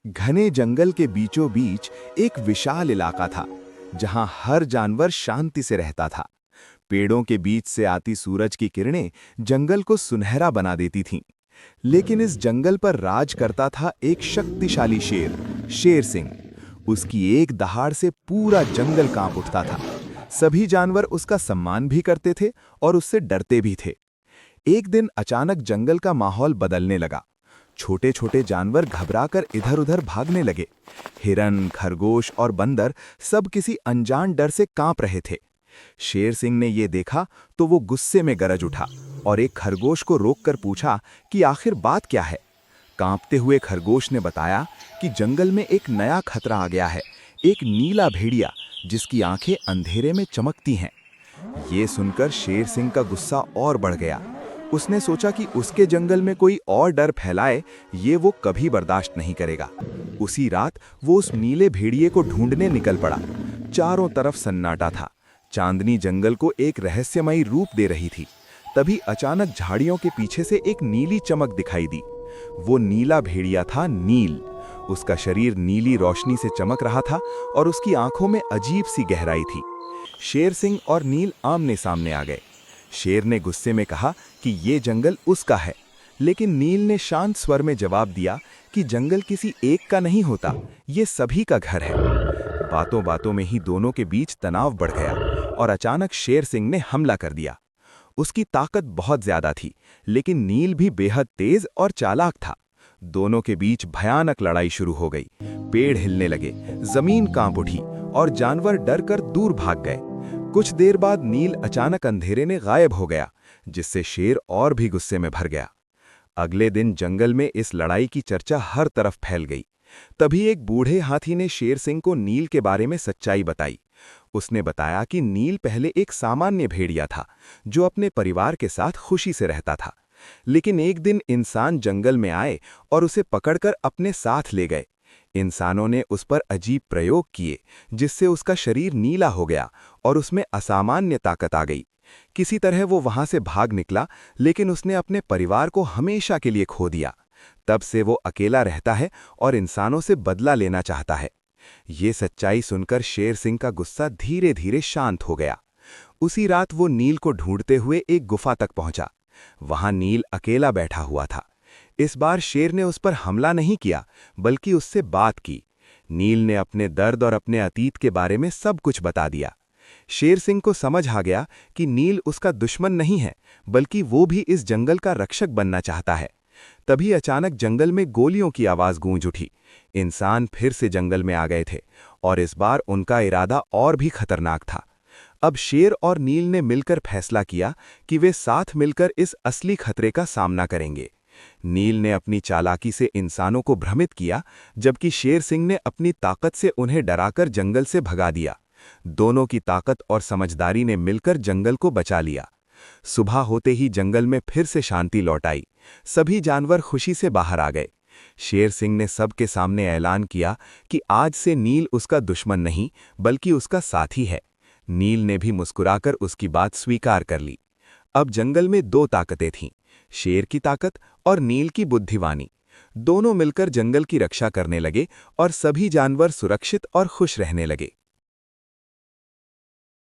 घने जंगल के बीचों बीच एक विशाल इलाका था, जहां हर जानवर शांति से रहता था। पेड़ों के बीच से आती सूरज की किरणें जंगल को सुनहरा बना देती थीं। लेकिन इस जंगल पर राज करता था एक शक्तिशाली शेर, शेर सिंह। उसकी एक दहाड़ से पूरा जंगल कांप उठता था। सभी जानवर उसका सम्मान भी करते थे और उससे डरते भी थे। एक दिन अचानक जंगल का माहौल बदलने लगा। छोटे छोटे जानवर घबराकर इधर-उधर भागने लगे। हिरन, खरगोश और बंदर सब किसी अनजान डर से कांप रहे थे। शेर सिंह ने ये देखा तो वो गुस्से में गरज उठा और एक खरगोश को रोककर पूछा कि आखिर बात क्या है। कांपते हुए खरगोश ने बताया कि जंगल में एक नया खतरा आ गया है, एक नीला भेड़िया जिसकी आंखें अंधेरे में चमकती हैं। ये सुनकर शेर सिंह का गुस्सा और बढ़ गया। उसने सोचा कि उसके जंगल में कोई और डर फैलाए, ये वो कभी बर्दाश्त नहीं करेगा। उसी रात वो उस नीले भेड़िए को ढूंढने निकल पड़ा। चारों तरफ सन्नाटा था। चांदनी जंगल को एक रहस्यमयी रूप दे रही थी। तभी अचानक झाड़ियों के पीछे से एक नीली चमक दिखाई दी। वो नीला भेड़िया था, नील। उसका शरीर नीली रोशनी से चमक रहा था और उसकी आंखों में अजीब सी गहराई थी। शेर सिंह और नील आमने सामने आ गए। शेर ने गुस्से में कहा कि ये जंगल उसका है, लेकिन नील ने शांत स्वर में जवाब दिया कि जंगल किसी एक का नहीं होता, ये सभी का घर है। बातों बातों में ही दोनों के बीच तनाव बढ़ गया और अचानक शेर सिंह ने हमला कर दिया। उसकी ताकत बहुत ज्यादा थी, लेकिन नील भी बेहद तेज और चालाक था। दोनों के बीच भयानक लड़ाई शुरू हो गई। पेड़ हिलने लगे, जमीन कांप उठी और जानवर डर कर दूर भाग गए। कुछ देर बाद नील अचानक अंधेरे में गायब हो गया, जिससे शेर और भी गुस्से में भर गया। अगले दिन जंगल में इस लड़ाई की चर्चा हर तरफ फैल गई। तभी एक बूढ़े हाथी ने शेर सिंह को नील के बारे में सच्चाई बताई। उसने बताया कि नील पहले एक सामान्य भेड़िया था, जो अपने परिवार के साथ खुशी से रहता था। लेकिन एक दिन इंसान जंगल में आए और उसे पकड़कर अपने साथ ले गए। इंसानों ने उस पर अजीब प्रयोग किए, जिससे उसका शरीर नीला हो गया और उसमें असामान्य ताकत आ गई। किसी तरह वो वहां से भाग निकला, लेकिन उसने अपने परिवार को हमेशा के लिए खो दिया। तब से वो अकेला रहता है और इंसानों से बदला लेना चाहता है। ये सच्चाई सुनकर शेर सिंह का गुस्सा धीरे धीरे शांत हो गया। उसी रात वो नील को ढूंढते हुए एक गुफा तक पहुंचा। वहां नील अकेला बैठा हुआ था। इस बार शेर ने उस पर हमला नहीं किया, बल्कि उससे बात की। नील ने अपने दर्द और अपने अतीत के बारे में सब कुछ बता दिया। शेर सिंह को समझ आ गया कि नील उसका दुश्मन नहीं है, बल्कि वो भी इस जंगल का रक्षक बनना चाहता है। तभी अचानक जंगल में गोलियों की आवाज गूंज उठी। इंसान फिर से जंगल में आ गए थे और इस बार उनका इरादा और भी खतरनाक था। अब शेर और नील ने मिलकर फैसला किया कि वे साथ मिलकर इस असली खतरे का सामना करेंगे। नील ने अपनी चालाकी से इंसानों को भ्रमित किया, जबकि शेर सिंह ने अपनी ताकत से उन्हें डराकर जंगल से भगा दिया। दोनों की ताकत और समझदारी ने मिलकर जंगल को बचा लिया। सुबह होते ही जंगल में फिर से शांति लौट आई। सभी जानवर खुशी से बाहर आ गए। शेर सिंह ने सबके सामने ऐलान किया कि आज से नील उसका दुश्मन नहीं, बल्कि उसका साथी है। नील ने भी मुस्कुराकर उसकी बात स्वीकार कर ली। अब जंगल में दो ताकतें थीं, शेर की ताकत और नील की बुद्धिवानी। दोनों मिलकर जंगल की रक्षा करने लगे और सभी जानवर सुरक्षित और खुश रहने लगे।